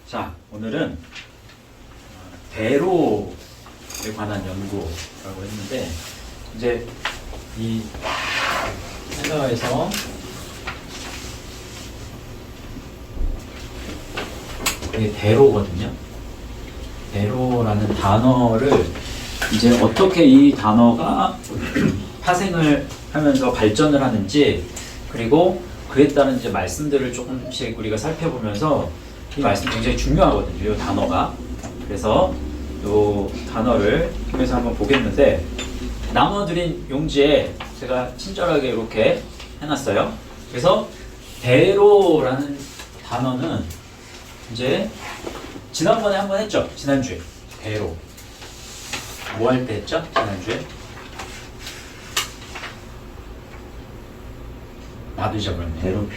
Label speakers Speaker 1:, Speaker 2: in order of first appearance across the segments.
Speaker 1: 자, 오늘은 대로에 관한 연구라고 했는데, 이제 이 회사에서 이게 대로거든요. 대로라는 단어를 이제 어떻게 이 단어가 파생을 하면서 발전을 하는지, 그리고 그에 따른 이제 말씀들을 조금씩 우리가 살펴보면서, 이 말씀 굉장히 중요하거든요, 이 단어가. 그래서 이 단어를 통해서 한번 보겠는데, 나눠드린 용지에 제가 친절하게 이렇게 해놨어요. 그래서 대로라는 단어는 이제 지난번에 한번 했죠. 지난주에 대로 뭐 할 때 했죠? 지난주에 나도 잊어버렸네.
Speaker 2: 데라퓨.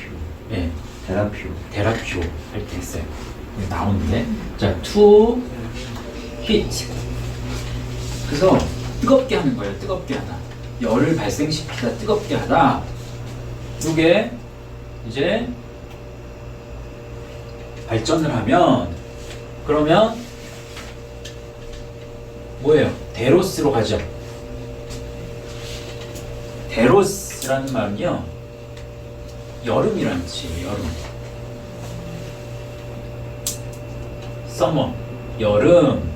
Speaker 1: 예,
Speaker 2: 데라퓨.
Speaker 1: 데라퓨 할 때 했어요. 이게 나오는데, 자, to heat. 그래서 뜨겁게 하는 거예요. 뜨겁게 하다. 열을 발생시키다, 뜨겁게 하다. 이게 이제 발전을 하면, 그러면 뭐예요? 데로스로 가죠. 데로스라는 말은요, 여름이라는 뜻이에요. 여름. 서머, 여름.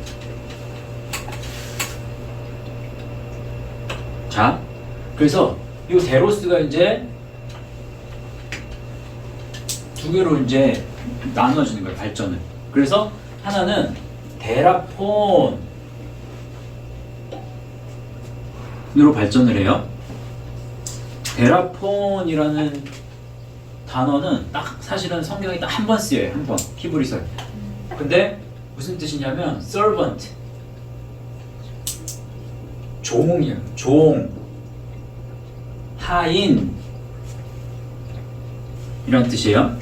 Speaker 1: 자, 그래서 이 데로스가 이제 두 개로 이제 나눠지는 거예요, 발전을. 그래서 하나는 데라폰으로 발전을 해요. 데라폰이라는 단어는 딱 사실은 성경에 딱 한 번 쓰여요. 한 번. 히브리서에. 근데 무슨 뜻이냐면 servant, 종이에요. 종, 하인 이런 뜻이에요.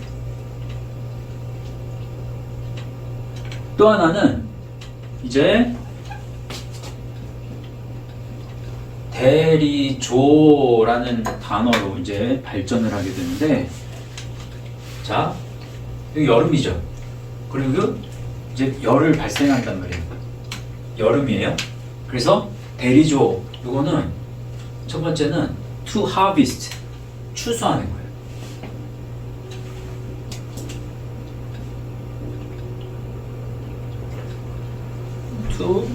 Speaker 1: 또 하나는 이제 대리조라는 단어로 이제 발전을 하게 되는데, 자, 여기 여름이죠. 그리고 이제 열을 발생한단 말이에요. 여름이에요. 그래서 대리조, 이거는 첫 번째는 to harvest, 추수하는 거예요. to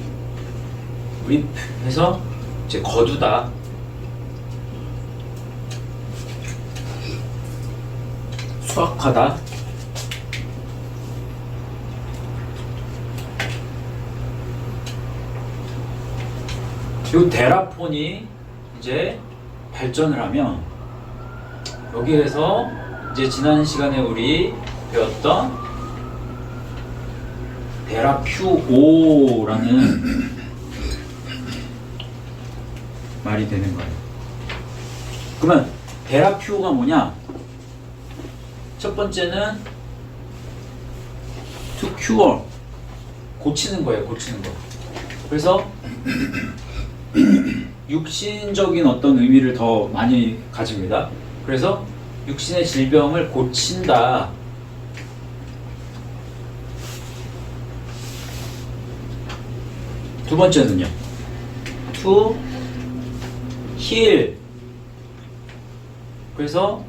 Speaker 1: reap 해서 이제 거두다, 수확하다. 이 데라폰이 이제 발전을 하면, 여기에서 이제 지난 시간에 우리 배웠던 데라퓨오라는 말이 되는 거예요. 그러면 데라퓨오가 뭐냐? 첫 번째는 to cure, 고치는 거예요. 고치는 거. 그래서 육신적인 어떤 의미를 더 많이 가집니다. 그래서 육신의 질병을 고친다. 두 번째는요, to heal. 그래서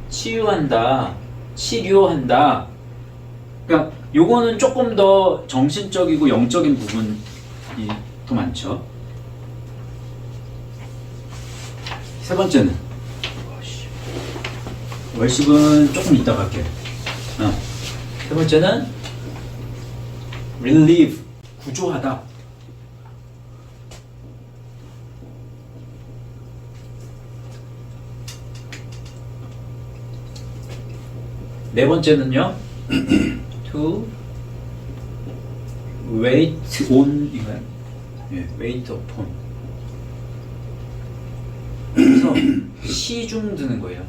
Speaker 1: 치유한다, 치료한다. 그러니까 요거는 조금 더 정신적이고 영적인 부분이 더 많죠. 세 번째는 월십은 조금 이따 갈게요. 세 번째는 relieve, 구조하다. 네 번째는요, to wait on, 이거요? 예, wait upon. 그래서 시중 드는 거예요.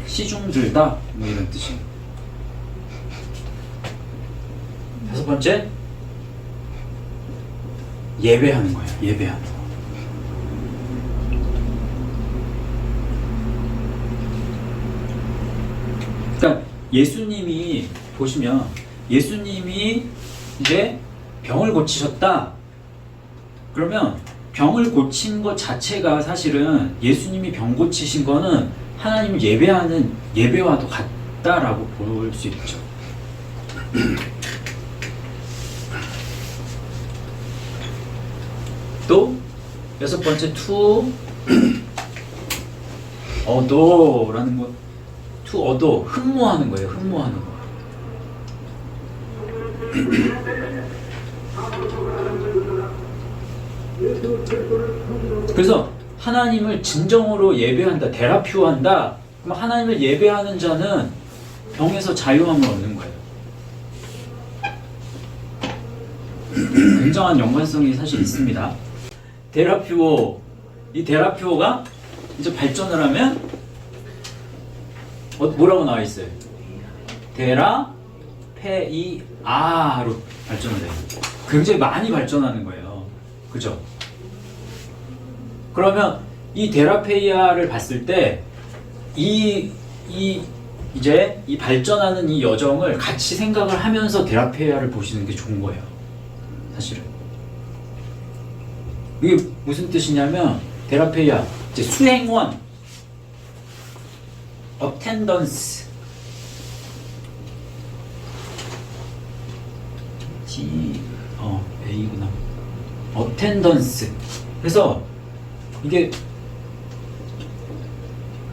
Speaker 1: 시중 들다, 뭐 이런 뜻이에요. 다섯 번째, 예배하는 거예요. 예배하는 거. 그러니까 예수님이 보시면 예수님이 이제 병을 고치셨다. 그러면 병을 고친 것 자체가 사실은 예수님이 병 고치신 거는 하나님을 예배하는 예배와도 같다라고 볼 수 있죠. 또 여섯 번째 to 얻어라는 거, to 얻어 흠모하는 거예요. 흠모하는 거. 그래서 하나님을 진정으로 예배한다, 데라피오한다. 그럼 하나님을 예배하는 자는 병에서 자유함을 얻는 거예요. 굉장한 연관성이 사실 있습니다. 데라피오, 이 데라피오가 이제 발전을 하면 뭐라고 나와 있어요? 데라페이아로 발전을 해요. 굉장히 많이 발전하는 거예요. 그죠? 그러면 이 데라페이아를 봤을 때 이제 이 발전하는 이 여정을 같이 생각을 하면서 데라페이아를 보시는 게 좋은 거예요. 사실은. 이게 무슨 뜻이냐면 데라페이아, 이제 수행원, attendance, A구나. attendance. 그래서 이게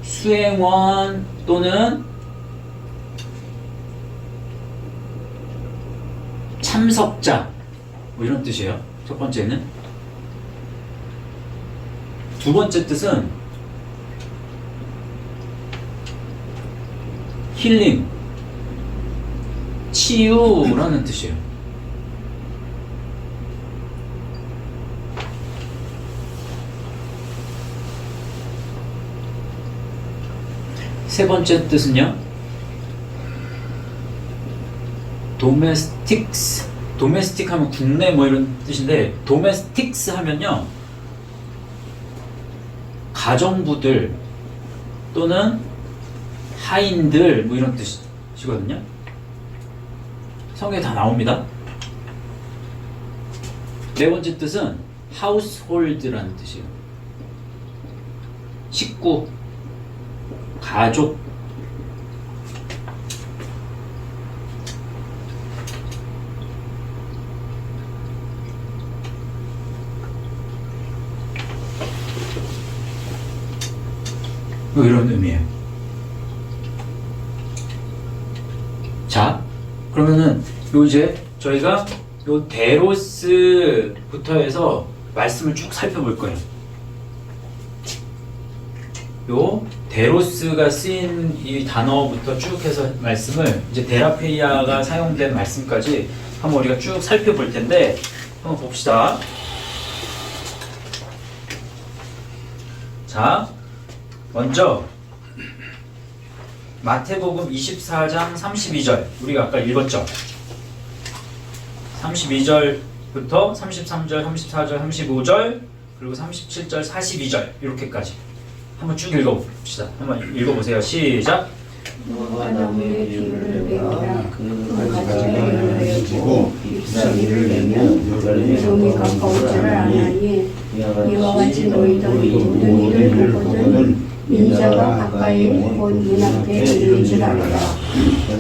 Speaker 1: 수행원 또는 참석자 뭐 이런 뜻이에요. 첫 번째는. 두 번째 뜻은 힐링, 치유라는 뜻이에요. 세 번째 뜻은요, 도메스틱스. 도메스틱 하면 국내 뭐 이런 뜻인데, 도메스틱스 하면요, 가정부들 또는 하인들 뭐 이런 뜻이거든요. 성경에 다 나옵니다. 네 번째 뜻은 household라는 뜻이에요. 식구, 가족. 뭐 이런 의미예요. 자, 그러면은 요 이제 저희가 요 데로스부터 해서 말씀을 쭉 살펴볼 거예요. 요 데로스가 쓰인 이 단어부터 쭉 해서 말씀을 이제 데라페이아가 사용된 말씀까지 한번 우리가 쭉 살펴볼 텐데 한번 봅시다. 자, 먼저 마태복음 24장 32절 우리가 아까 읽었죠? 32절부터 33절, 34절, 35절 그리고 37절, 42절 이렇게까지 한번 쭉 읽어봅시다. 한번 읽어보세요. 시작!
Speaker 2: 너가 나무에 비유를 내라 그 가지가 열매지고 잎사귀를 내면 열매 가까울 줄 아나니 이와 같이 너희도 있는 일을 보거든 인자가 가까이 곧 눈앞에 있는 줄 알라.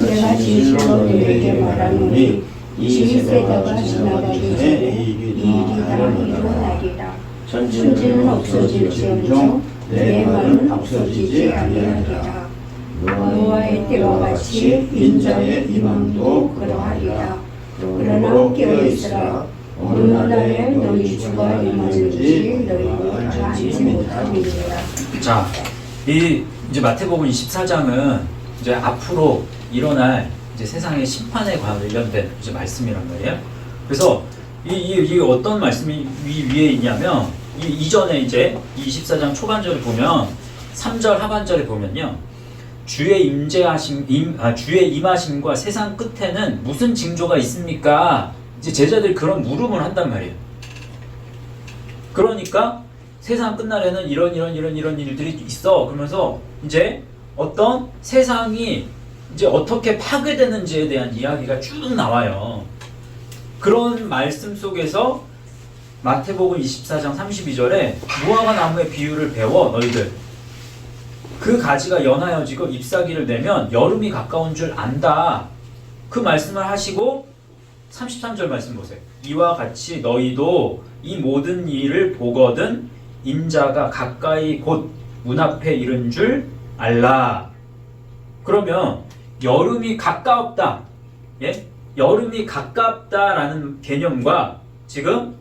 Speaker 2: 내가 진실로 너희에게 말하노니 이 세대가 지나가기 전에 이 일이 다 일어나리라. 천지는 없어질지언정 내 말은 없어지지 아니하리라. 노아의 때와 같이 인자의 임함도 그러하리라. 그러나 깨어있으라. 어느 날에 너희 주가 임하는지 너희는 알지 못함이니라.
Speaker 1: 자, 이제 마태복음 24장은 이제 앞으로 일어날 이제 세상의 심판에 관련된 이제 말씀이란 말이에요. 그래서 이 어떤 말씀이 위에 있냐면 이전에 이제 24장 초반절을 보면 3절 하반절에 보면요. 주의 임하심과 세상 끝에는 무슨 징조가 있습니까? 이제 제자들이 그런 물음을 한단 말이에요. 그러니까 세상 끝날에는 이런 일들이 있어. 그러면서 이제 어떤 세상이 이제 어떻게 파괴되는지에 대한 이야기가 쭉 나와요. 그런 말씀 속에서 마태복음 24장 32절에 무화과 나무의 비유를 배워 너희들 그 가지가 연하여지고 잎사귀를 내면 여름이 가까운 줄 안다. 그 말씀을 하시고 33절 말씀 보세요. 이와 같이 너희도 이 모든 일을 보거든 인자가 가까이 곧 문 앞에 이른 줄 알라. 그러면 여름이 가까웠다. 예? 여름이 가깝다라는 개념과 지금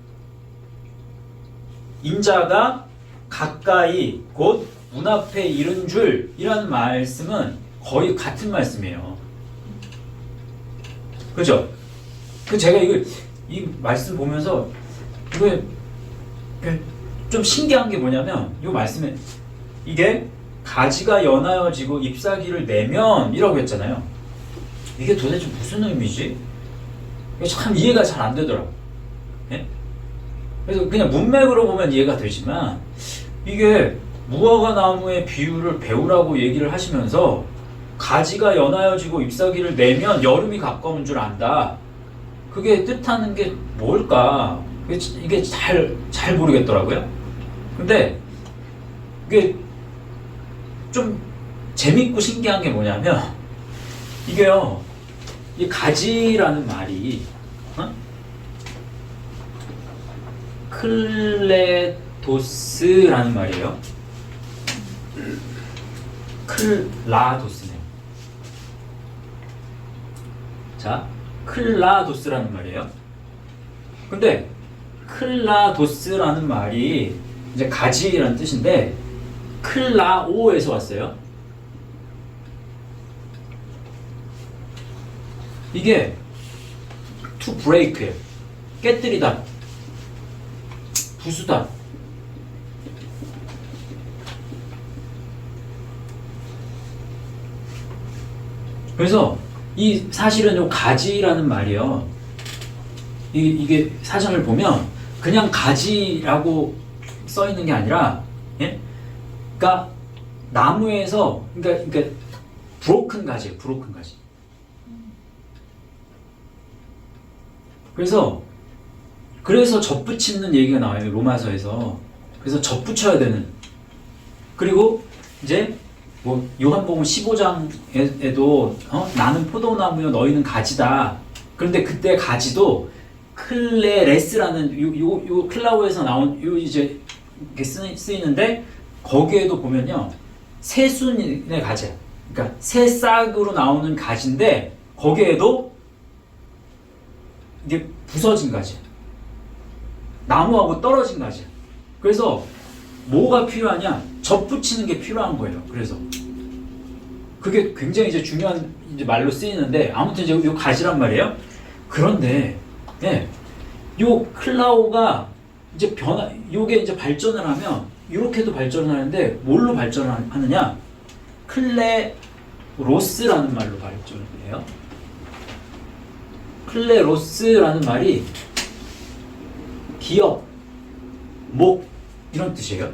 Speaker 1: 인자가 가까이 곧 문 앞에 이른 줄이라는 말씀은 거의 같은 말씀이에요. 그죠? 제가 이 말씀 보면서 이거 좀 신기한 게 뭐냐면 이 말씀에 이게 가지가 연하여지고 잎사귀를 내면 이라고 했잖아요. 이게 도대체 무슨 의미지? 이게 참 이해가 잘 안 되더라고. 예? 그래서 그냥 문맥으로 보면 이해가 되지만 이게 무화과 나무의 비유를 배우라고 얘기를 하시면서 가지가 연하여지고 잎사귀를 내면 여름이 가까운 줄 안다. 그게 뜻하는 게 뭘까? 이게 잘 모르겠더라고요. 근데 이게 좀 재밌고 신기한 게 뭐냐면 이게요, 이 가지라는 말이 클레도스라는 말이에요. 클라도스네요. 자, 클라도스라는 말이에요. 근데 클라도스라는 말이 이제 가지라는 뜻인데 클라오에서 왔어요. 이게 to break예요. 깨뜨리다, 부수다. 그래서 이 사실은 요 가지라는 말이요. 이게 사전을 보면 그냥 가지라고 써 있는 게 아니라, 예? 그러니까 나무에서 그러니까 브로큰 가지예요. 브로큰 가지. 그래서 접붙이는 얘기가 나와요. 로마서에서. 그래서 접붙여야 되는. 그리고 이제 뭐 요한복음 15장에도 나는 포도나무요 너희는 가지다. 그런데 그때 가지도 클레레스라는 요 클라우에서 나온 요 이제 이렇게 쓰이는데 거기에도 보면요 새순의 가지야. 그러니까 새 싹으로 나오는 가지인데 거기에도 이게 부서진 가지야. 나무하고 떨어진 가지야. 그래서 뭐가 필요하냐? 접붙이는 게 필요한 거예요. 그래서 그게 굉장히 이제 중요한 이제 말로 쓰이는데 아무튼 이제 요 가지란 말이에요. 그런데 예, 요 클라우가 이제 요게 이제 발전을 하면 이렇게도 발전을 하는데 뭘로 발전하느냐? 클레로스라는 말로 발전을 해요. 클레로스라는 말이 기업, 목 이런 뜻이에요.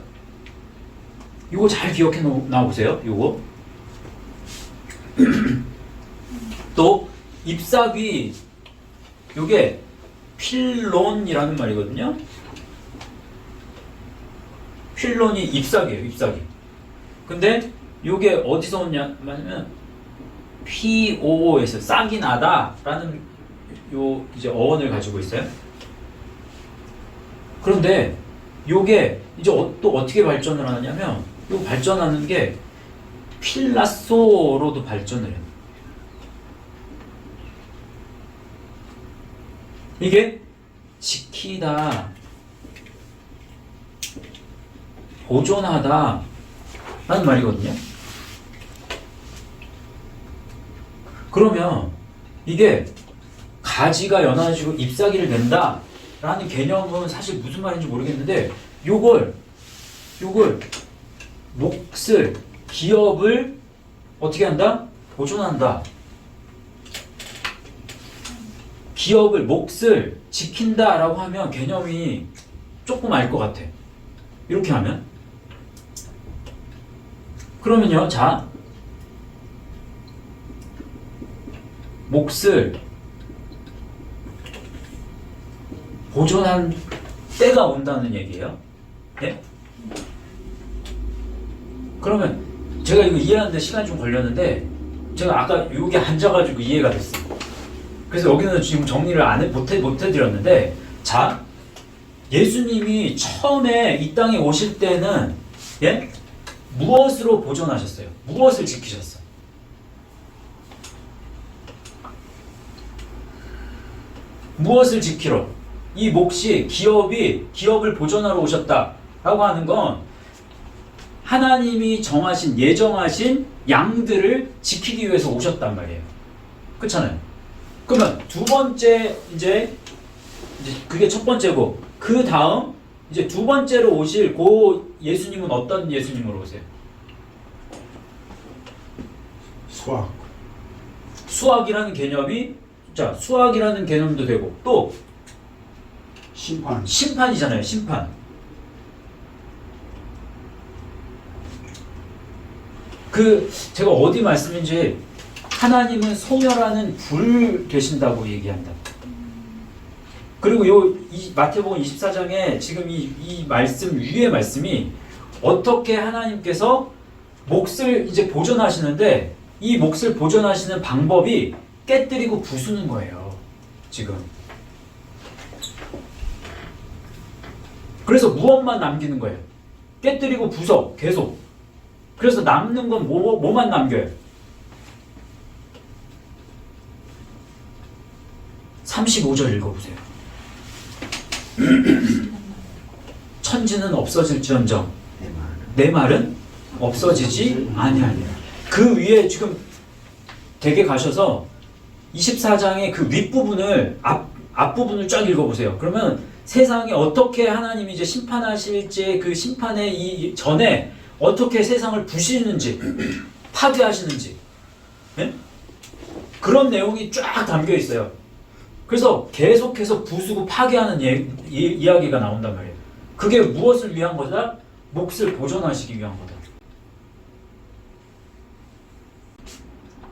Speaker 1: 이거 잘 기억해 놔보세요. 요거 또 잎사귀 요게 필론이라는 말이거든요. 필론이 잎사귀예요. 잎사귀. 근데 요게 어디서 오냐면 POO에서 싹이 나다라는 요 이제 어원을 가지고 있어요. 그런데 요게 이제 또 어떻게 발전을 하냐면 요 발전하는 게 필라소로도 발전을 해요. 이게 지키다, 보존하다 라는 말이거든요. 그러면 이게 가지가 연하여지고 잎사귀를 낸다 라는 개념은 사실 무슨 말인지 모르겠는데 요걸 몫을 기업을 어떻게 한다? 보존한다. 기업을 몫을 지킨다 라고 하면 개념이 조금 알 것 같아. 이렇게 하면 그러면요 자 몫을 보존한 때가 온다는 얘기예요. 예? 그러면 제가 이거 이해하는데 시간이 좀 걸렸는데 제가 아까 여기 앉아가지고 이해가 됐어요. 그래서 여기는 지금 정리를 못 해드렸는데, 자, 예수님이 처음에 이 땅에 오실 때는, 예? 무엇으로 보존하셨어요? 무엇을 지키셨어요? 무엇을 지키러? 이 몫이 기업을 보존하러 오셨다라고 하는 건 하나님이 예정하신 양들을 지키기 위해서 오셨단 말이에요. 그렇잖아요. 그러면 두 번째 이제 그게 첫 번째고, 그 다음 이제 두 번째로 오실 그 예수님은 어떤 예수님으로 오세요? 수학이라는 개념이, 자, 수학이라는 개념도 되고, 또 심판이잖아요. 심판. 제가 어디 말씀인지, 하나님은 소멸하는 불 계신다고 얘기한다. 그리고 이 마태복음 24장에 지금 이 말씀 위의 말씀이 어떻게 하나님께서 몫을 이제 보존하시는데, 이 몫을 보존하시는 방법이 깨뜨리고 부수는 거예요. 지금. 그래서 무엇만 남기는 거예요? 깨뜨리고 부숴. 계속. 그래서 남는 건 뭐만 남겨요? 35절 읽어보세요. 천지는 없어질지언정 내 말은 없어지지 아니하리라. 그 위에 지금 댁에 가셔서 24장의 그 윗부분을 앞부분을 쫙 읽어보세요. 그러면 세상에 어떻게 하나님이 이제 심판하실지, 그 심판의 전에 어떻게 세상을 부시는지, 파괴하시는지, 네? 그런 내용이 쫙 담겨 있어요. 그래서 계속해서 부수고 파괴하는 이야기가 나온단 말이에요. 그게 무엇을 위한 거다? 몫을 보존하시기 위한 거다.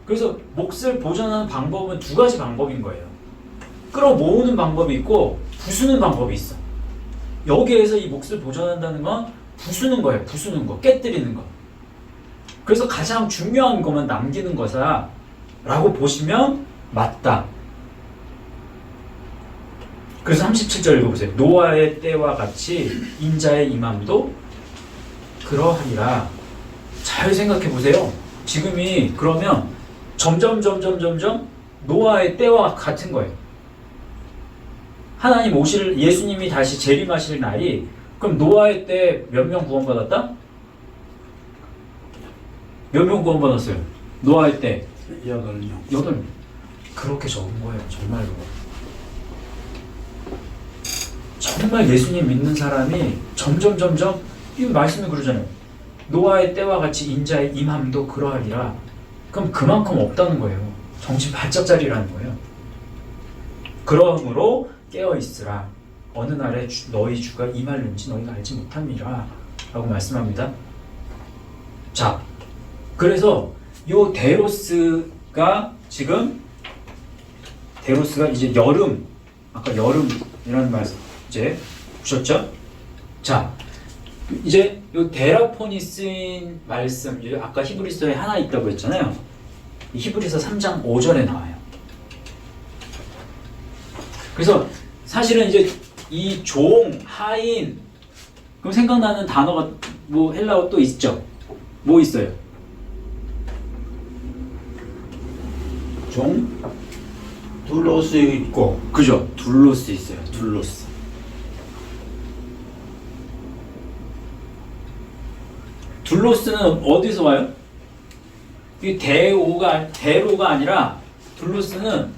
Speaker 1: 그래서 몫을 보존하는 방법은 두 가지 방법인 거예요. 끌어모으는 방법이 있고 부수는 방법이 있어. 여기에서 이 몫을 보존한다는 건 부수는 거예요. 부수는 거, 깨뜨리는 거. 그래서 가장 중요한 것만 남기는 거다 라고 보시면 맞다. 그래서 37절 읽어보세요. 노아의 때와 같이 인자의 임함도 그러하리라. 잘 생각해 보세요. 지금이 그러면 점점 노아의 때와 같은 거예요. 하나님 예수님이 다시 재림하실 날이, 그럼 노아의 때 몇 명 구원받았다? 몇 명 구원받았어요? 노아의 때 8명. 그렇게 적은 거예요. 정말로. 정말 예수님 믿는 사람이 점점 이 말씀이 그러잖아요. 노아의 때와 같이 인자의 임함도 그러하리라. 그럼 그만큼 없다는 거예요. 정신 바짝 차리라는 거예요. 그러므로 깨어있으라. 어느 날에 너희 주가 임할는지 너희가 알지 못함이라 라고 말씀합니다. 자, 그래서 요 데로스가 이제 여름, 아까 여름이라는 말씀 이제 보셨죠? 자, 이제 요 데라포니스인 말씀, 아까 히브리서에 하나 있다고 했잖아요. 히브리서 3장 5절에 나와요. 그래서 사실은 이제 이 종, 하인, 그럼 생각나는 단어가 뭐 헬라어 또 있죠? 뭐 있어요? 종?
Speaker 3: 둘로스 있고,
Speaker 1: 그죠? 둘로스 있어요. 둘로스. 둘로스는 어디서 와요? 이 대로가 아니라 둘로스는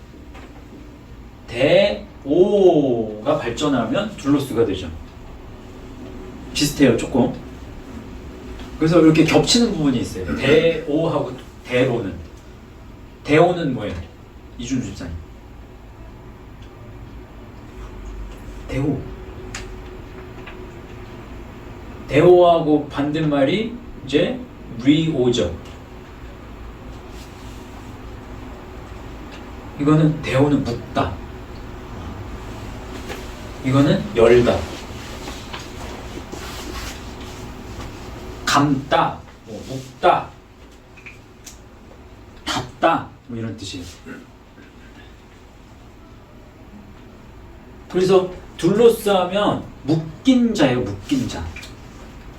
Speaker 1: 대오가 발전하면 둘로스가 되죠. 비슷해요, 조금. 그래서 이렇게 겹치는 부분이 있어요. 대오하고 대로는. 대오는 뭐예요? 이준 집사님. 대오하고 반대말이 이제 리오죠. 이거는 데오는 묶다. 이거는 열다. 감다, 뭐 묶다, 닫다, 뭐 이런 뜻이에요. 그래서 둘러싸면 묶인 자예요, 묶인 자.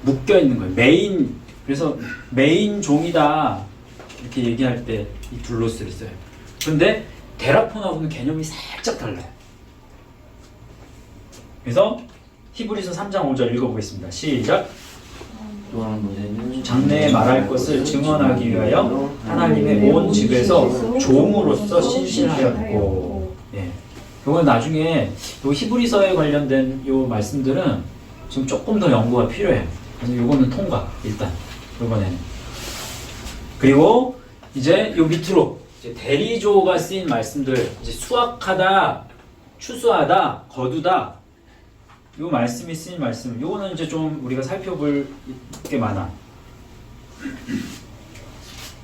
Speaker 1: 묶여 있는 거예요. 메인, 그래서 메인 종이다 이렇게 얘기할 때 이 둘러스를 써요. 그런데 데라폰하고는 개념이 살짝 달라요. 그래서 히브리서 3장 5절 읽어보겠습니다. 시작.
Speaker 4: 또한 모세는
Speaker 1: 장래에 말할 것을 증언하기 위하여 하나님의 온 집에서 종으로서 신실하였고. 예. 이건 나중에 요 히브리서에 관련된 요 말씀들은 지금 조금 더 연구가 필요해요. 그래서 요거는 통과 일단 이번에는. 그리고 이제 요 밑으로 이제 대리조가 쓰인 말씀들, 이제 수확하다, 추수하다, 거두다. 요 말씀이 쓰인 말씀, 요거는 이제 좀 우리가 살펴볼 게 많아.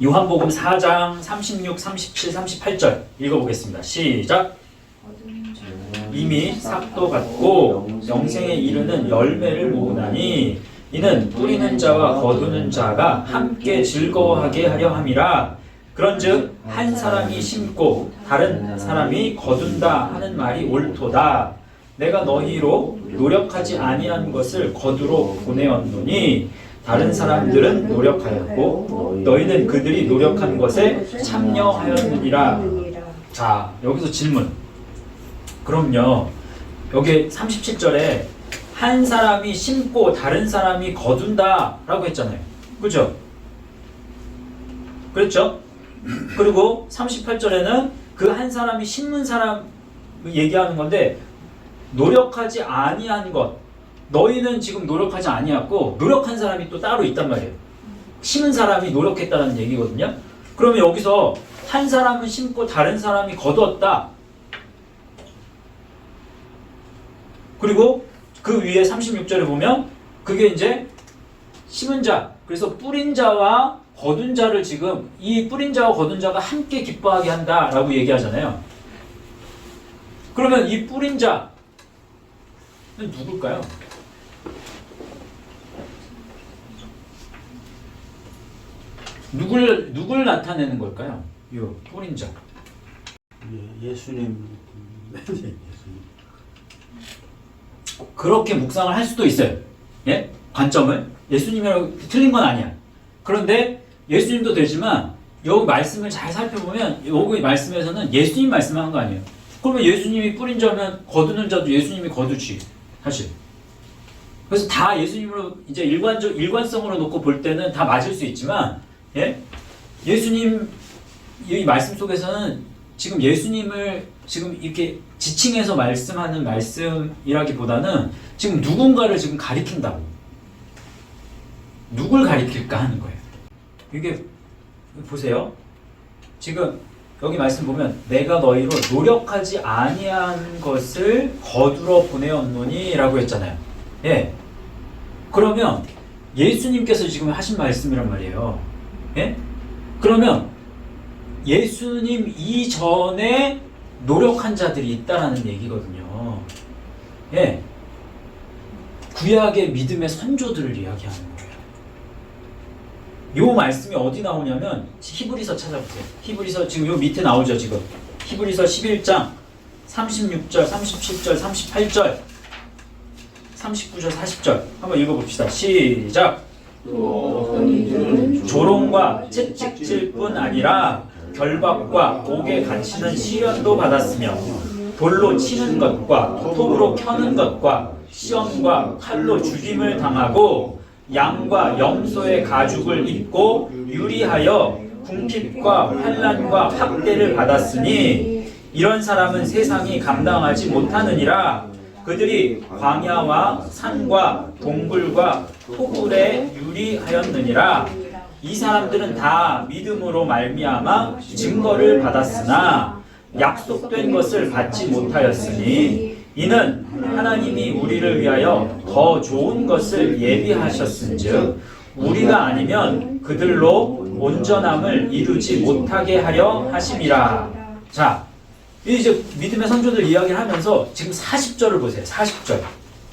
Speaker 1: 요한복음 4장 36, 37, 38절 읽어보겠습니다. 시작. 이미 삭도 같고 영생에 이르는 열매를 모으나니 이는 뿌리는 자와 거두는 자가 함께 즐거워하게 하려 함이라. 그런즉 한 사람이 심고 다른 사람이 거둔다 하는 말이 옳도다. 내가 너희로 노력하지 아니한 것을 거두러 보내었노니 다른 사람들은 노력하였고 너희는 그들이 노력한 것에 참여하였느니라. 자, 여기서 질문. 그럼요, 여기 37절에 한 사람이 심고 다른 사람이 거둔다 라고 했잖아요. 그죠? 그렇죠? 그리고 38절에는 그 한 사람이 심는 사람 얘기하는 건데, 노력하지 아니한 것, 너희는 지금 노력하지 아니했고 노력한 사람이 또 따로 있단 말이에요. 심은 사람이 노력했다는 얘기거든요. 그러면 여기서 한 사람은 심고 다른 사람이 거두었다. 그리고 그 위에 36절에 보면 그게 이제 심은 자, 그래서 뿌린 자와 거둔 자를 지금 이 뿌린 자와 거둔 자가 함께 기뻐하게 한다라고 얘기하잖아요. 그러면 이 뿌린 자는 누굴까요? 누굴 나타내는 걸까요? 이 뿌린 자.
Speaker 3: 예수님.
Speaker 1: 그렇게 묵상을 할 수도 있어요. 예? 관점을. 예수님이라고 틀린 건 아니야. 그런데 예수님도 되지만 여기 말씀을 잘 살펴보면 여기 말씀에서는 예수님 말씀하는 거 아니에요. 그러면 예수님이 뿌린 자면 거두는 자도 예수님이 거두지, 사실. 그래서 다 예수님으로 이제 일관성으로 놓고 볼 때는 다 맞을 수 있지만, 예? 예수님 이 말씀 속에서는 지금 예수님을 지금 이렇게 지칭해서 말씀하는 말씀이라기보다는 지금 누군가를 지금 가리킨다고. 누굴 가리킬까 하는 거예요. 이게 보세요. 지금 여기 말씀 보면 내가 너희로 노력하지 아니한 것을 거두러 보내었노니 라고 했잖아요. 예. 그러면 예수님께서 지금 하신 말씀이란 말이에요. 예? 그러면 예수님 이전에 노력한 자들이 있다라는 얘기거든요. 예. 구약의 믿음의 선조들을 이야기하는 거예요. 요 말씀이 어디 나오냐면 히브리서 찾아보세요. 히브리서 지금 요 밑에 나오죠, 지금. 히브리서 11장 36절, 37절, 38절, 39절, 40절 한번 읽어봅시다. 시작. 조롱과 채찍질 뿐 아니라 결박과 옥에 갇히는 시련도 받았으며 돌로 치는 것과 톱으로 켜는 것과 시험과 칼로 죽임을 당하고 양과 염소의 가죽을 입고 유리하여 궁핍과 환난과 학대를 받았으니 이런 사람은 세상이 감당하지 못하느니라. 그들이 광야와 산과 동굴과 토굴에 유리하였느니라. 이 사람들은 다 믿음으로 말미암아 증거를 받았으나 약속된 것을 받지 못하였으니 이는 하나님이 우리를 위하여 더 좋은 것을 예비하셨은즉 우리가 아니면 그들로 온전함을 이루지 못하게 하려 하심이라. 자, 이제 믿음의 선조들 이야기를 하면서 지금 40절을 보세요. 40절.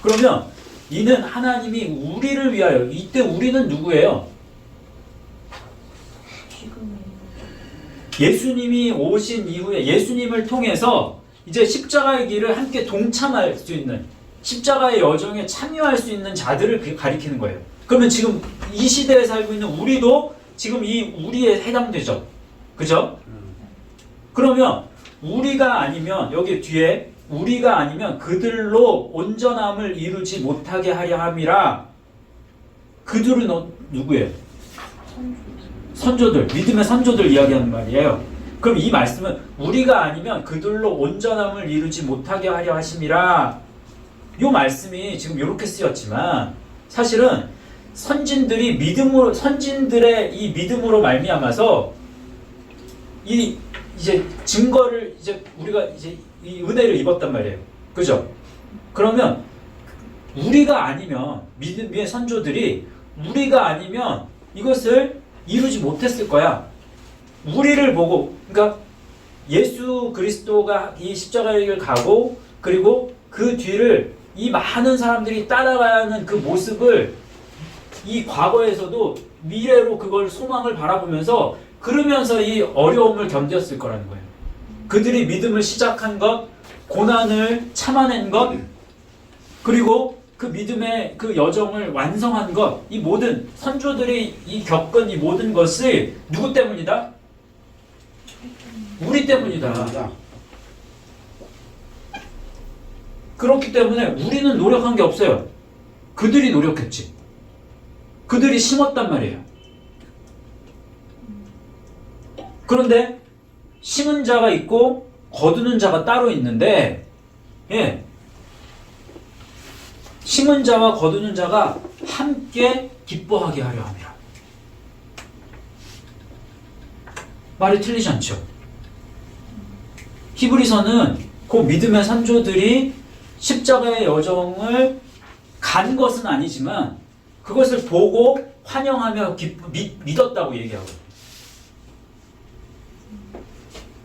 Speaker 1: 그러면 이는 하나님이 우리를 위하여, 이때 우리는 누구예요? 예수님이 오신 이후에 예수님을 통해서 이제 십자가의 길을 함께 동참할 수 있는, 십자가의 여정에 참여할 수 있는 자들을 가리키는 거예요. 그러면 지금 이 시대에 살고 있는 우리도 지금 이 우리에 해당되죠. 그죠? 그러면 우리가 아니면, 여기 뒤에 우리가 아니면 그들로 온전함을 이루지 못하게 하려 함이라. 그들은 누구예요? 선조들, 믿음의 선조들 이야기하는 말이에요. 그럼 이 말씀은 우리가 아니면 그들로 온전함을 이루지 못하게 하려 하심이라. 이 말씀이 지금 이렇게 쓰였지만 사실은 선진들이 믿음으로, 선진들의 이 믿음으로 말미암아서 이 이제 증거를 이제 우리가 이제 이 은혜를 입었단 말이에요. 그죠? 그러면 우리가 아니면, 믿음의 선조들이 우리가 아니면 이것을 이루지 못했을 거야. 우리를 보고, 그러니까 예수 그리스도가 이 십자가의 길을 가고 그리고 그 뒤를 이 많은 사람들이 따라가는 그 모습을 이 과거에서도 미래로 그걸 소망을 바라보면서 그러면서 이 어려움을 견뎠을 거라는 거예요. 그들이 믿음을 시작한 것, 고난을 참아낸 것, 그리고 그 믿음의 그 여정을 완성한 것, 이 모든 선조들이 이 겪은 이 모든 것을 누구 때문이다? 우리 때문이다. 그렇기 때문에 우리는 노력한 게 없어요. 그들이 노력했지. 그들이 심었단 말이에요. 그런데 심은 자가 있고 거두는 자가 따로 있는데, 예, 심은 자와 거두는 자가 함께 기뻐하게 하려 함이라. 말이 틀리지 않죠? 히브리서는 그 믿음의 선조들이 십자가의 여정을 간 것은 아니지만 그것을 보고 환영하며 믿었다고 얘기하거든요.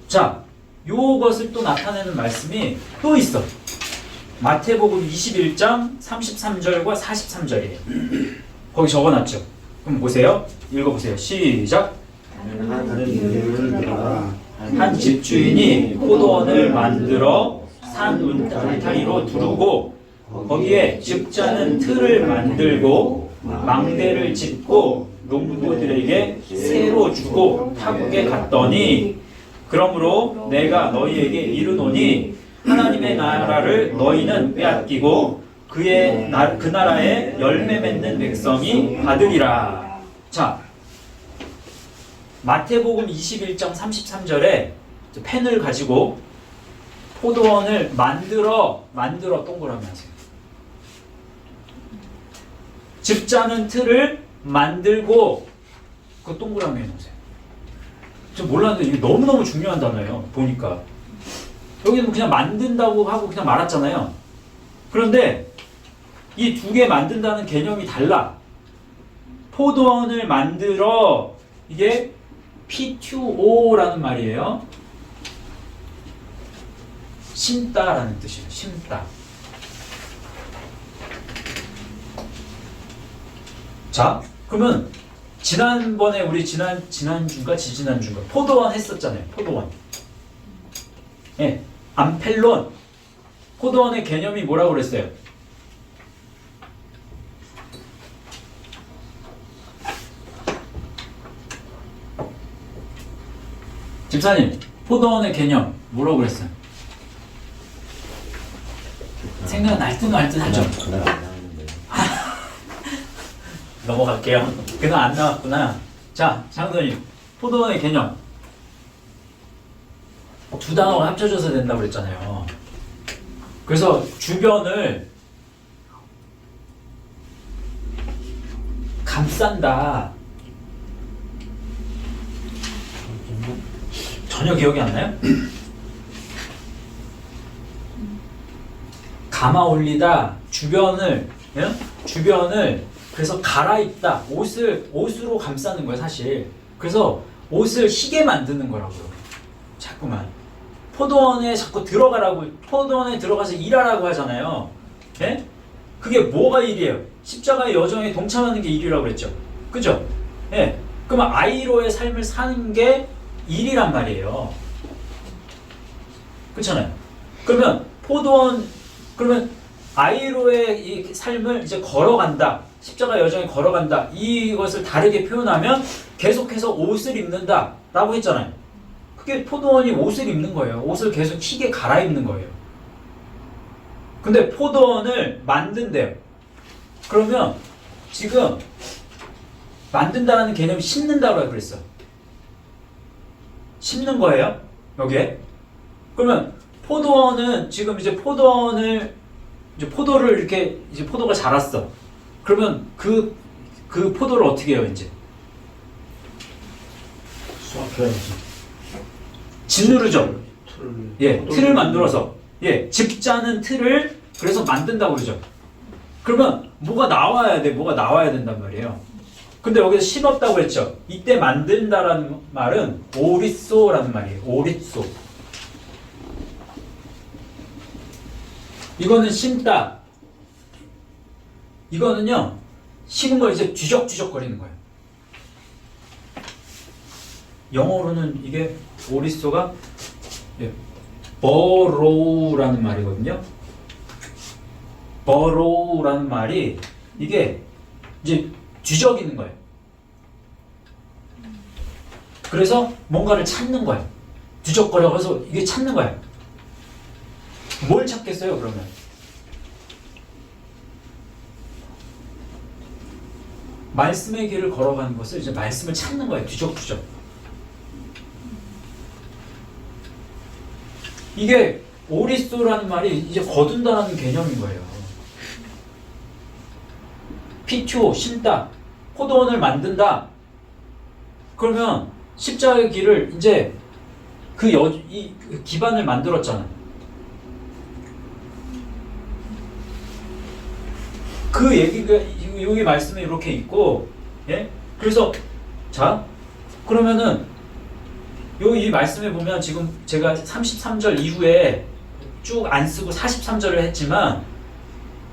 Speaker 1: 자, 요것을 또 나타내는 말씀이 또 있어. 마태복음 21장 33절과 43절이에요. 거기 적어놨죠. 그럼 보세요. 읽어보세요. 시작. 한 집주인이 포도원을 만들어 산 울타리로 두르고 거기에 즙자는 틀을 만들고 망대를 짓고 농부들에게 새로 주고 타국에 갔더니, 그러므로 내가 너희에게 이르노니 하나님의 나라를 너희는 빼앗기고 그 나라에 열매 맺는 백성이 받으리라. 자, 마태복음 21장 33절에 펜을 가지고 포도원을 만들어 동그라미 하세요. 즙자는 틀을 만들고 그 동그라미 해놓으세요. 저 몰랐는데 이게 너무너무 중요한 단어예요. 보니까 여기는 그냥 만든다고 하고 그냥 말았잖아요. 그런데 이 두 개 만든다는 개념이 달라. 포도원을 만들어, 이게 P2O라는 말이에요. 심다라는 뜻이에요. 심다. 자, 그러면 지난번에 우리 지난주인가 지지난주인가 포도원 했었잖아요. 포도원. 예, 암펠론. 포도원의 개념이 뭐라고 그랬어요? 집사님, 포도원의 개념 뭐라고 그랬어요? 생각날 듯 말 듯 하죠? 넘어갈게요. 그날 안 나왔구나. 자, 장도님, 포도원의 개념. 두 단어가 합쳐져서 된다고 그랬잖아요. 그래서 주변을 감싼다. 전혀 기억이 안 나요? 감아 올리다. 주변을, 예? 주변을 그래서 갈아입다. 옷으로 감싸는 거예요, 사실. 그래서 옷을 희게 만드는 거라고요. 자꾸만. 포도원에 자꾸 들어가라고, 포도원에 들어가서 일하라고 하잖아요. 예? 그게 뭐가 일이에요? 십자가의 여정에 동참하는 게 일이라고 그랬죠. 그죠? 예. 그러면 아이로의 삶을 사는 게 일이란 말이에요. 그렇잖아요. 그러면 그러면 아이로의 이 삶을 이제 걸어간다. 십자가 여정에 걸어간다. 이것을 다르게 표현하면 계속해서 옷을 입는다. 라고 했잖아요. 그게 포도원이 옷을 입는 거예요. 옷을 계속 희게 갈아입는 거예요. 근데 포도원을 만든대요. 그러면 지금 만든다라는 개념이 심는다고 그랬어. 심는 거예요. 여기에. 그러면 포도원은 지금 이제 포도원을 이제 포도를 이렇게 이제 포도가 자랐어. 그러면 그 포도를 어떻게 해요, 이제?
Speaker 3: 수확해야지.
Speaker 1: 짓누르죠.
Speaker 3: 틀을.
Speaker 1: 예, 틀을 만들어서 예, 집 짜는 틀을 그래서 만든다고 그러죠. 그러면 뭐가 나와야 돼, 뭐가 나와야 된단 말이에요. 근데 여기서 심었다고 그랬죠. 이때 만든다라는 말은 오리쏘라는 말이에요. 오리쏘. 이거는 심다. 이거는요, 심은 걸 이제 뒤적뒤적 거리는 거예요. 영어로는 이게 오리쏘가 예, 버로우라는 말이거든요. 버로우라는 말이 이게 이제 뒤적이는 거예요. 그래서 뭔가를 찾는 거예요. 뒤적거려서 이게 찾는 거예요. 뭘 찾겠어요, 그러면? 말씀의 길을 걸어가는 것을 이제 말씀을 찾는 거예요. 뒤적뒤적. 이게 오리쏘라는 말이 이제 거둔다라는 개념인 거예요. 피투, 심다, 포도원을 만든다. 그러면 십자가의 길을 이제 그 기반을 만들었잖아. 그 얘기가 여기 말씀에 이렇게 있고, 예? 그래서 자 그러면은 이 말씀에 보면 지금 제가 33절 이후에 쭉 안 쓰고 43절을 했지만,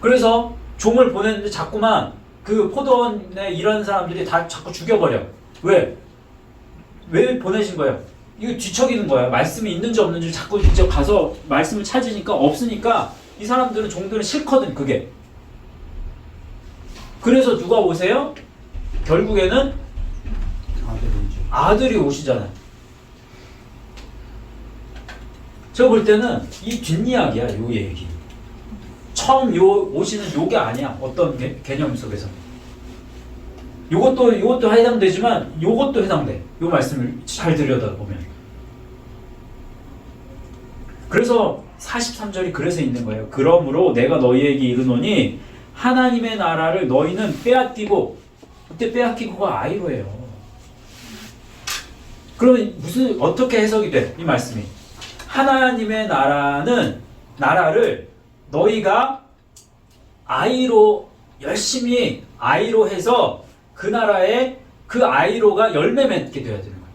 Speaker 1: 그래서 종을 보냈는데 자꾸만 그 포도원에 일하는 사람들이 다 자꾸 죽여버려. 왜? 왜 보내신 거예요? 이거 뒤척이는 거야. 말씀이 있는지 없는지 자꾸 이제 가서 말씀을 찾으니까 없으니까 이 사람들은, 종들은 싫거든, 그게. 그래서 누가 오세요? 결국에는 아들이 오시잖아요. 제가 볼 때는 이 뒷이야기야, 요 얘기. 처음 오시는 요게 아니야. 어떤 개념 속에서. 요것도 해당되지만 요것도 해당돼. 요 말씀을 잘 들여다보면. 그래서 43절이 그래서 있는 거예요. 그러므로 내가 너희에게 이르노니 하나님의 나라를 너희는 빼앗기고, 그때 빼앗기고가 아이로예요. 그럼 어떻게 해석이 돼? 이 말씀이. 하나님의 나라를 너희가 아이로, 열심히 아이로 해서 그 나라에 그 아이로가 열매 맺게 돼야 되는 거예요.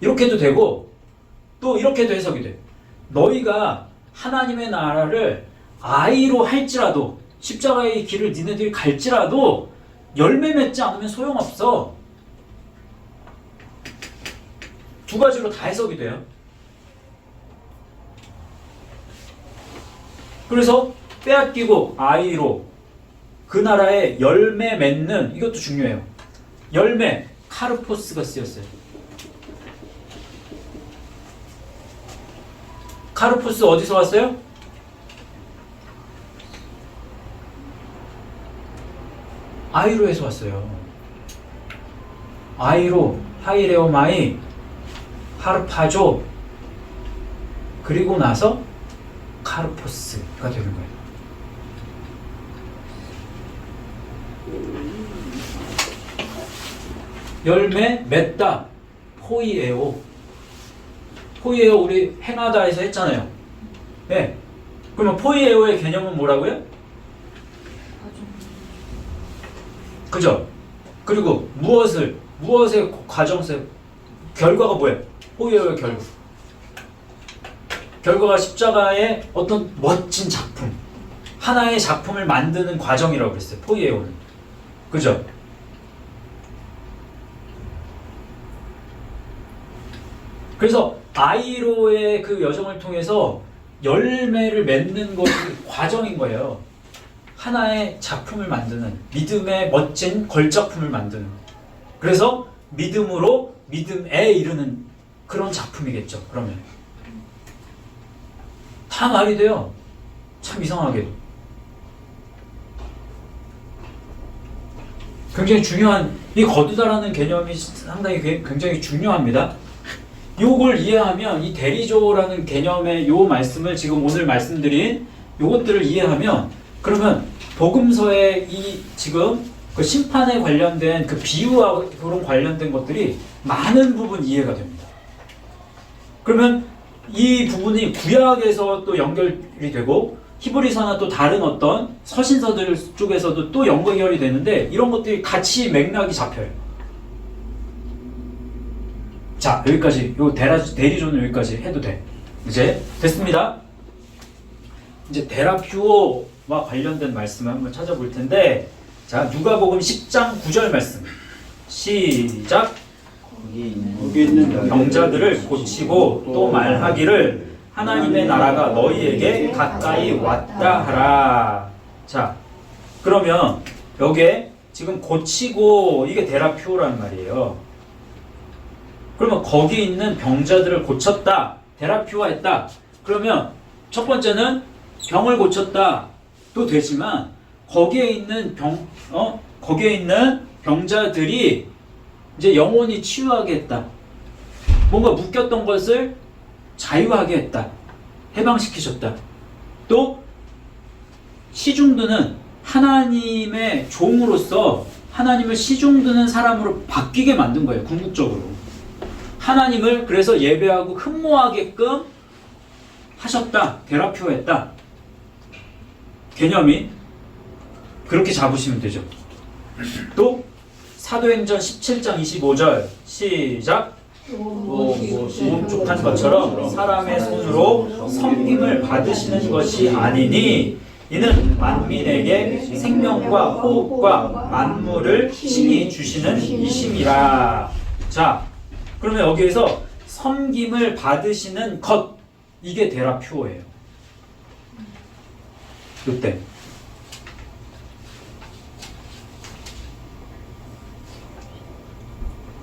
Speaker 1: 이렇게도 되고, 또 이렇게도 해석이 돼. 너희가 하나님의 나라를 아이로 할지라도, 십자가의 길을 니네들이 갈지라도 열매 맺지 않으면 소용없어. 두 가지로 다 해석이 돼요. 그래서 빼앗기고 아이로, 그 나라에 열매 맺는, 이것도 중요해요. 열매, 카르포스가 쓰였어요. 카르포스 어디서 왔어요? 아이로에서 왔어요. 아이로, 하이레오마이, 하르파조, 그리고 나서 카르포스가 되는 거예요. 열매 맺다, 포이에오. 포이에오 우리 행하다에서 했잖아요. 네. 그러면 포이에오의 개념은 뭐라고요? 그죠? 그리고 무엇의 과정세, 결과가 뭐예요? 포이에오의 결과. 결과가 십자가의 어떤 멋진 작품, 하나의 작품을 만드는 과정이라고 그랬어요. 포이에오는. 그죠? 그래서 아이로의 그 여정을 통해서 열매를 맺는 것이 과정인 거예요. 하나의 작품을 만드는, 믿음의 멋진 걸작품을 만드는. 그래서 믿음으로 믿음에 이르는 그런 작품이겠죠. 그러면 다 말이 돼요. 참 이상하게. 굉장히 중요한, 이 거두다라는 개념이 상당히 굉장히 중요합니다. 요걸 이해하면, 이 대리조라는 개념의 요 말씀을 지금 오늘 말씀드린 요것들을 이해하면, 그러면 복음서의 이 지금 그 심판에 관련된 그 비유와 그런 관련된 것들이 많은 부분 이해가 됩니다. 그러면 이 부분이 구약에서 또 연결이 되고 히브리서나 또 다른 어떤 서신서들 쪽에서도 또 연결이 되는데, 이런 것들이 같이 맥락이 잡혀요. 자, 여기까지, 요 대리조는 여기까지 해도 돼. 이제 됐습니다. 이제 데라퓨오와 관련된 말씀을 한번 찾아볼 텐데, 자, 누가복음 10장 9절 말씀. 시작.
Speaker 4: 거기 있는
Speaker 1: 병자들을 고치고 또 말하기를 하나님의 나라가 너희에게 가까이 왔다 하라. 자, 그러면 여기에 지금 고치고, 이게 데라퓨오라는 말이에요. 그러면 거기 있는 병자들을 고쳤다, 데라퓨오했다. 그러면 첫 번째는 병을 고쳤다 도 되지만, 거기에 있는 거기에 있는 병자들이 이제 영원히 치유하게 했다. 뭔가 묶였던 것을 자유하게 했다. 해방시키셨다. 또 시중드는 하나님의 종으로서 하나님을 시중드는 사람으로 바뀌게 만든 거예요. 궁극적으로. 하나님을 그래서 예배하고 흠모하게끔 하셨다. 데라퓨오했다. 개념이 그렇게 잡으시면 되죠. 또 사도행전 17장 25절 시작. 족한 것처럼 사람의 손으로 섬김을 받으시는 것이 아니니 이는 만민에게 생명과 호흡과 만물을 신이 주시는 이심이라. 자, 그러면 여기에서 섬김을 받으시는 것, 이게 데라퓨오예요. 이때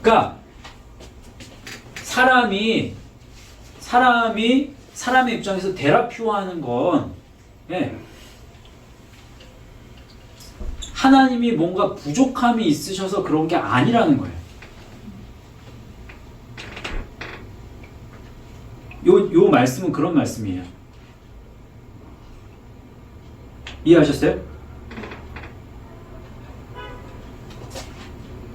Speaker 1: 그러니까 사람의 입장에서 데라퓨오하는 건, 예, 하나님이 뭔가 부족함이 있으셔서 그런 게 아니라는 거예요. 요 말씀은 그런 말씀이에요. 이해하셨어요?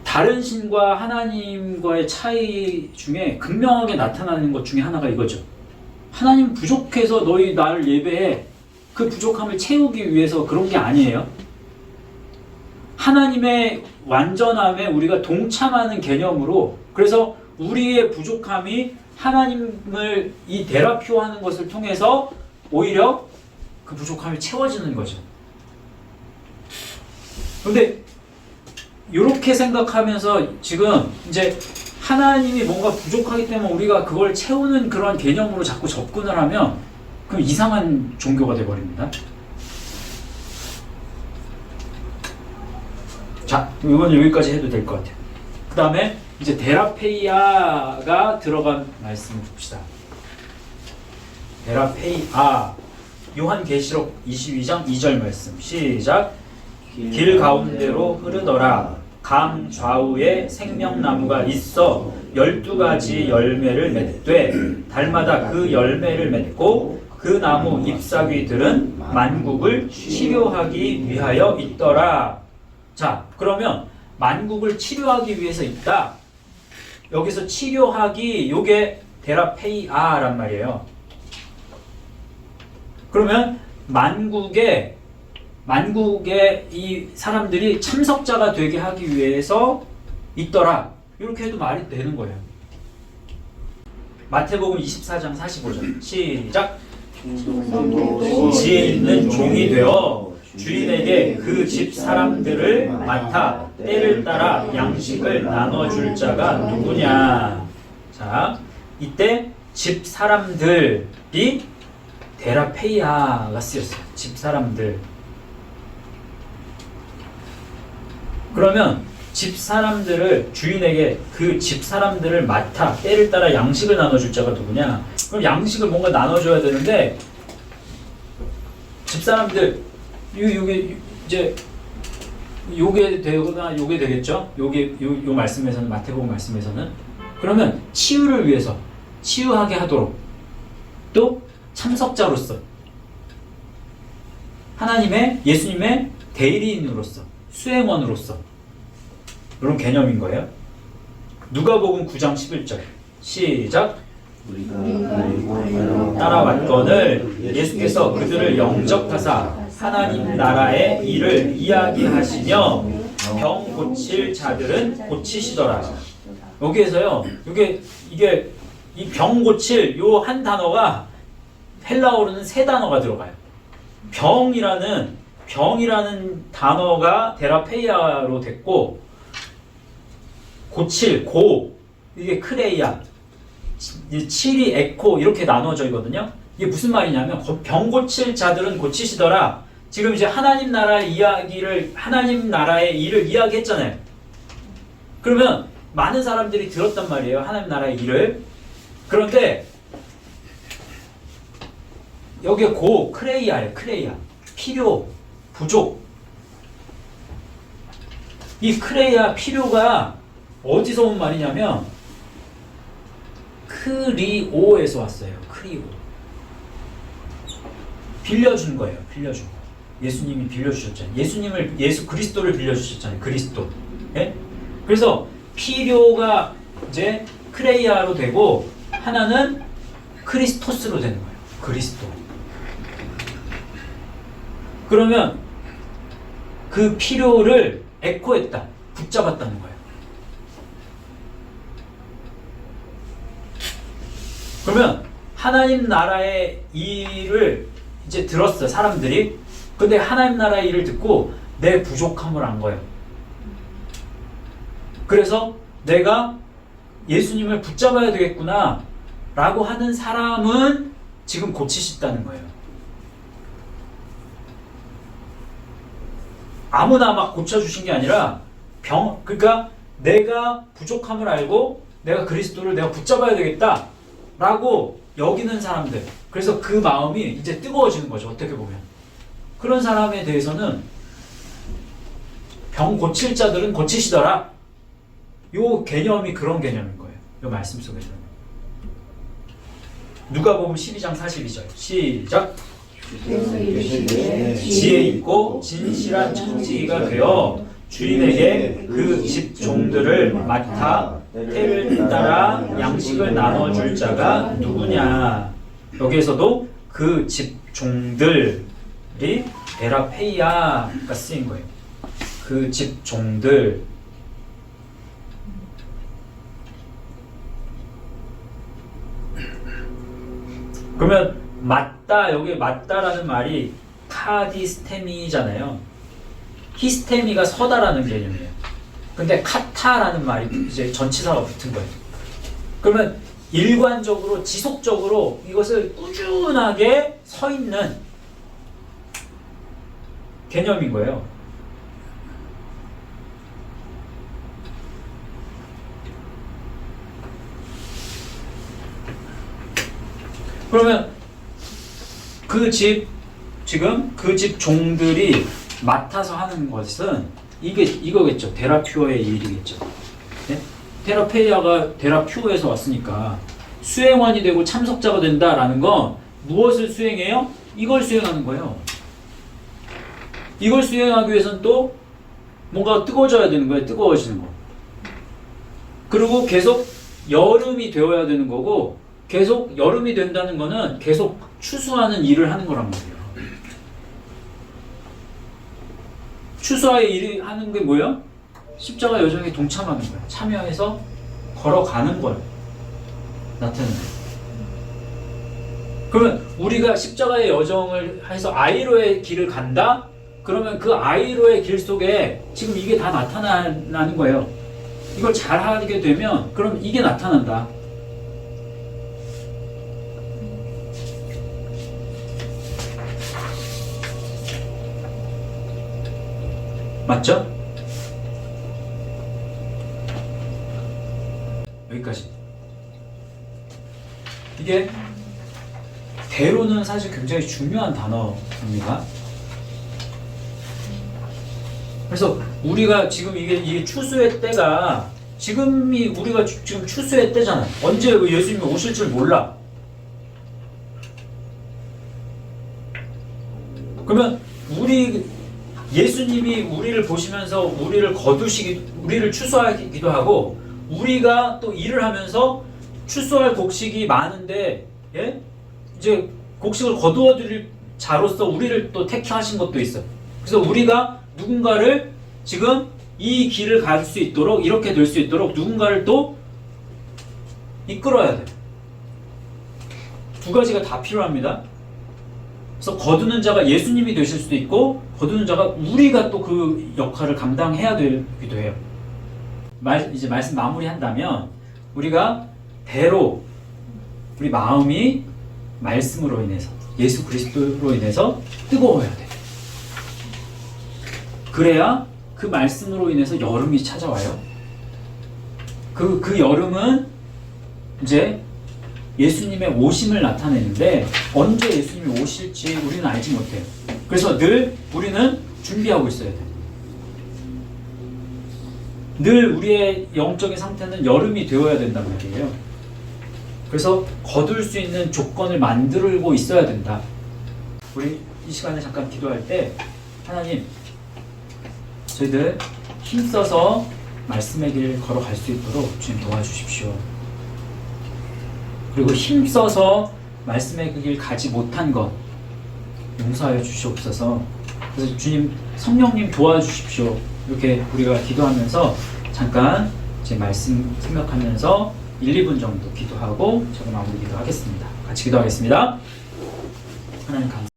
Speaker 1: 다른 신과 하나님과의 차이 중에 극명하게 나타나는 것 중에 하나가 이거죠. 하나님 부족해서 너희 나를 예배해. 그 부족함을 채우기 위해서 그런 게 아니에요. 하나님의 완전함에 우리가 동참하는 개념으로, 그래서 우리의 부족함이 하나님을 이 데라퓨오하는 것을 통해서 오히려 그 부족함이 채워지는 거죠. 그런데 이렇게 생각하면서 지금 이제 하나님이 뭔가 부족하기 때문에 우리가 그걸 채우는 그런 개념으로 자꾸 접근을 하면 그럼 이상한 종교가 돼버립니다. 자, 이건 여기까지 해도 될 것 같아요. 그 다음에 이제 데라페이아가 들어간 말씀을 봅시다. 데라페이아, 요한계시록 22장 2절 말씀 시작. 길 가운데로 흐르더라. 강 좌우에 생명나무가 있어 12가지 열매를 맺되 달마다 그 열매를 맺고 그 나무 잎사귀들은 만국을 치료하기 위하여 있더라. 자, 그러면 만국을 치료하기 위해서 있다. 여기서 치료하기, 요게 데라페이아란 말이에요. 그러면 만국의 이 사람들이 참석자가 되게 하기 위해서 있더라. 이렇게 해도 말이 되는 거예요. 마태복음 24장 45절 시작.
Speaker 2: 충성되고
Speaker 1: 지혜 있는 종이 되어 주인에게 그 집 사람들을 맡아 때를 따라 양식을 나눠줄 자가 누구냐. 자, 이때 집 사람들이 데라페이아가 쓰였어요. 집 사람들. 그러면 집 사람들을 주인에게 그 집 사람들을 맡아 때를 따라 양식을 나눠줄 자가 누구냐? 그럼 양식을 뭔가 나눠줘야 되는데 집 사람들 요게 이제 요게 되거나 요게 되겠죠? 요게 요 말씀에서는 마태복음 말씀에서는 그러면 치유를 위해서 치유하게 하도록 또 참석자로서 하나님의 예수님의 대리인으로서 수행원으로서 이런 개념인 거예요. 누가복음 9장 11절 시작.
Speaker 4: 우리가
Speaker 1: 따라왔거늘 예수께서 그들을 영접하사 하나님 나라의 일을 이야기하시며 병 고칠 자들은 고치시더라. 여기에서요. 이게 이 병 고칠 요 한 단어가 헬라어로는 세 단어가 들어가요. 병이라는 단어가 데라페이아로 됐고 고칠 이게 크레이아 칠이 에코 이렇게 나눠져 있거든요. 이게 무슨 말이냐면 병 고칠 자들은 고치시더라. 지금 이제 하나님 나라의 일을 이야기했잖아요. 그러면 많은 사람들이 들었단 말이에요. 하나님 나라의 일을. 그런데 여기에 크레이아예요. 크레이아. 필요, 부족. 이 크레이아 필요가 어디서 온 말이냐면 크리오에서 왔어요. 크리오. 빌려준 거예요. 빌려준 거. 예수님이 빌려주셨잖아요. 예수 그리스도를 빌려주셨잖아요. 그리스도. 예? 그래서 필요가 이제 크레이아로 되고 하나는 크리스토스로 되는 거예요. 그리스도. 그러면 그 필요를 에코했다. 붙잡았다는 거예요. 그러면 하나님 나라의 일을 이제 들었어 사람들이. 근데 하나님 나라의 일을 듣고 내 부족함을 안 거예요. 그래서 내가 예수님을 붙잡아야 되겠구나 라고 하는 사람은 지금 고치셨다는 거예요. 아무나 막 고쳐주신 게 아니라 그러니까 내가 부족함을 알고 내가 그리스도를 내가 붙잡아야 되겠다 라고 여기는 사람들. 그래서 그 마음이 이제 뜨거워지는 거죠. 어떻게 보면. 그런 사람에 대해서는 병 고칠 자들은 고치시더라. 요 개념이 그런 개념인 거예요. 요 말씀 속에서는. 누가복음 12장 42절 시작. 지혜 있고 진실한 청지기가 되어 주인에게 그 집 종들을 맡아 때를 따라 양식을 나눠줄 자가 누구냐. 여기에서도 그 집 종들이 데라페이아가 쓰인 거예요. 그 집 종들. 그러면 맞다, 여기 맞다라는 말이 카디스테미잖아요. 히스테미가 서다라는 개념이에요. 근데 카타라는 말이 이제 전치사가 붙은 거예요. 그러면 일관적으로 지속적으로 이것을 꾸준하게 서 있는 개념인 거예요. 그러면 지금 그 집 종들이 맡아서 하는 것은 이거겠죠. 데라퓨어의 일이겠죠. 네? 데라페이아가 데라퓨어에서 왔으니까 수행원이 되고 참석자가 된다라는 건 무엇을 수행해요? 이걸 수행하는 거예요. 이걸 수행하기 위해서는 또 뭔가 뜨거워져야 되는 거예요. 뜨거워지는 거. 그리고 계속 여름이 되어야 되는 거고, 계속 여름이 된다는 거는 계속 추수하는 일을 하는 거란 말이에요. 추수의 일을 하는 게 뭐예요? 십자가 여정에 동참하는 거예요. 참여해서 걸어가는 걸 나타내는 거예요. 그러면 우리가 십자가의 여정을 해서 아이로의 길을 간다? 그러면 그 아이로의 길 속에 지금 이게 다 나타나는 거예요. 이걸 잘 하게 되면 그럼 이게 나타난다. 맞죠? 여기까지. 이게 대로는 사실 굉장히 중요한 단어입니다. 그래서 우리가 지금 이게 추수의 때가 지금이 우리가 지금 추수의 때잖아. 언제 예수님이 오실 줄 몰라. 그러면 예수님이 우리를 보시면서 우리를 우리를 추수하기도 하고 우리가 또 일을 하면서 추수할 곡식이 많은데 예? 이제 곡식을 거두어드릴 자로서 우리를 또 택하신 것도 있어. 그래서 우리가 누군가를 지금 이 길을 갈 수 있도록 이렇게 될 수 있도록 누군가를 또 이끌어야 돼. 두 가지가 다 필요합니다. 그래서 거두는 자가 예수님이 되실 수도 있고 거두는 자가 우리가 또 그 역할을 감당해야 되기도 해요. 이제 말씀 마무리한다면 우리가 대로 우리 마음이 말씀으로 인해서 예수 그리스도로 인해서 뜨거워야 돼. 그래야 그 말씀으로 인해서 여름이 찾아와요. 그 여름은 이제 예수님의 오심을 나타내는데 언제 예수님이 오실지 우리는 알지 못해요. 그래서 늘 우리는 준비하고 있어야 돼. 늘 우리의 영적인 상태는 여름이 되어야 된단 말이에요. 그래서 거둘 수 있는 조건을 만들고 있어야 된다. 우리 이 시간에 잠깐 기도할 때 하나님 저희들 힘써서 말씀의 길을 걸어갈 수 있도록 주님 도와주십시오. 그리고 힘써서 말씀의 그 길 가지 못한 것 용서하여 주시옵소서. 그래서 주님 성령님 도와주십시오. 이렇게 우리가 기도하면서 잠깐 제 말씀 생각하면서 1, 2분 정도 기도하고 제가 마무리 기도하겠습니다. 같이 기도하겠습니다. 하나님 감사합니다.